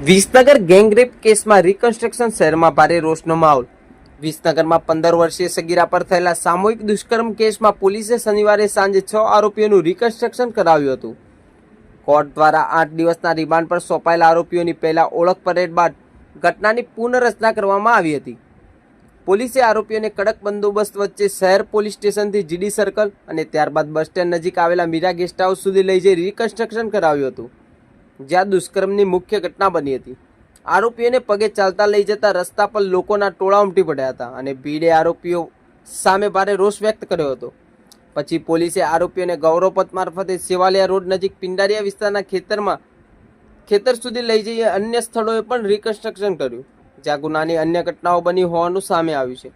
Visnagar gangrape કેસમાં reconstruction શહેરમાં ભારે રોષનો માહોલ। વિસનગરમાં 15 વર્ષીય સગીરા પર થયેલા સામૂહિક દુષ્કર્મ કેસમાં પોલીસે શનિવારે સાંજે 6 આરોપીઓનું રિકન્સ્ટ્રક્શન કરાવ્યું હતું। કોર્ટ દ્વારા 8 દિવસના રિમાન્ડ પર સોંપાયેલા આરોપીઓની પહેલા ઓળખ પરેડ બાદ ઘટનાની પુનઃરચના કરવામાં આવી હતી। પોલીસે આરોપીઓને કડક બંદોબસ્ત વચ્ચે શહેર પોલીસ સ્ટેશનથી જીડી સર્કલ અને ત્યારબાદ બસ સ્ટેન્ડ નજીક આવેલા મીરા ગેસ્ટ હાઉસ સુધી લઈ જઈ રિકન્સ્ટ્રક્શન કરાવ્યું હતું, જ્યાં દુષ્કર્મની મુખ્ય ઘટના બની હતી। આરોપીઓને પગે ચાલતા લઈ જતા રસ્તા પર લોકોના ટોળા ઉમટી પડ્યા હતા અને ભીડે આરોપીઓ સામે ભારે રોષ વ્યક્ત કર્યો હતો। પછી પોલીસે આરોપીઓને ગૌરવપથ મારફતે સેવાલિયા રોડ નજીક પિંડારિયા વિસ્તારના ખેતર સુધી લઈ જઈ અન્ય સ્થળોએ પણ રિકન્સ્ટ્રક્શન કર્યું, જ્યાં ગુનાની અન્ય ઘટનાઓ બની હોવાનું સામે આવ્યું છે।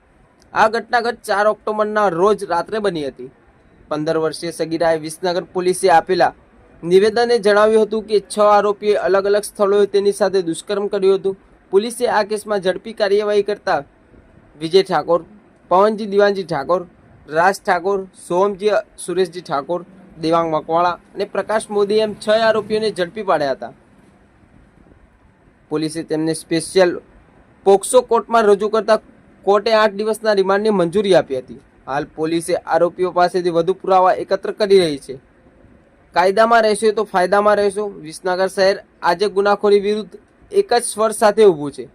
આ ઘટના ગત 4 ઓક્ટોબરના રોજ રાત્રે બની હતી। 15 વર્ષીય સગીરાએ વિસનગર પોલીસે આપેલા નિવેદને જણાવ્યું હતું કે 6 આરોપીએ અલગ અલગ સ્થળોએ તેની સાથે દુષ્કર્મ કર્યું હતું। પોલીસે આ કેસમાં ઝડપી કાર્યવાહી કરતા વિજય ઠાકોર, પવનજી દિવાનજી ઠાકોર, રાજ ઠાકોર, સોમજી સુરેશજી ઠાકોર, દેવાંગ મકવાણા અને પ્રકાશ મોદી એમ 6 આરોપીઓને ઝડપી પાડ્યા હતા। પોલીસે તેમને સ્પેશિયલ પોક્સો કોર્ટમાં રજૂ કરતા કોર્ટે 8 દિવસના રિમાન્ડની મંજૂરી આપી હતી। હાલ પોલીસે આરોપીઓ પાસેથી વધુ પુરાવા એકત્ર કરી રહી છે। કાયદામાં રહેશો તો ફાયદામાં રહેશો। વિસનગર શહેર આજે ગુનાખોરી વિરુદ્ધ એક જ સ્વર સાથે ઊભું છે।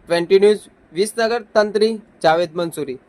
20 ન્યૂઝ વિસનગર, તંત્રી જાવેદ મંસૂરી।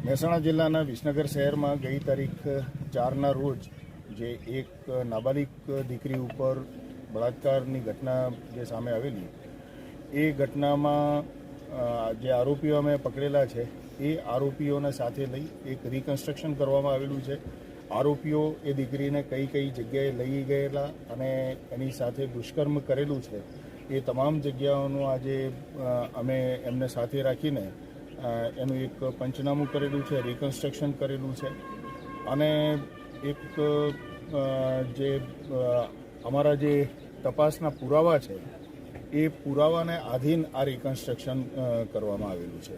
મહેસાણા જિલ્લાના વિસનગર શહેરમાં ગઈ તારીખ 4ના રોજ જે એક નાબાલિગ દીકરી ઉપર બળાત્કારની ઘટના જે સામે આવેલી, એ ઘટનામાં જે આરોપીઓ અમે પકડેલા છે એ આરોપીઓને સાથે લઈ એક રિકન્સ્ટ્રક્શન કરવામાં આવેલું છે। આરોપીઓ એ દીકરીને કઈ કઈ જગ્યાએ લઈ ગયેલા અને એની સાથે દુષ્કર્મ કરેલું છે એ તમામ જગ્યાઓનું આજે અમે એમને સાથે રાખીને એનું એક પંચનામું કરેલું છે, રિકન્સ્ટ્રક્શન કરેલું છે અને એક જે અમારા જે તપાસના પુરાવા છે એ પુરાવાને આધીન આ રિકન્સ્ટ્રક્શન કરવામાં આવેલું છે।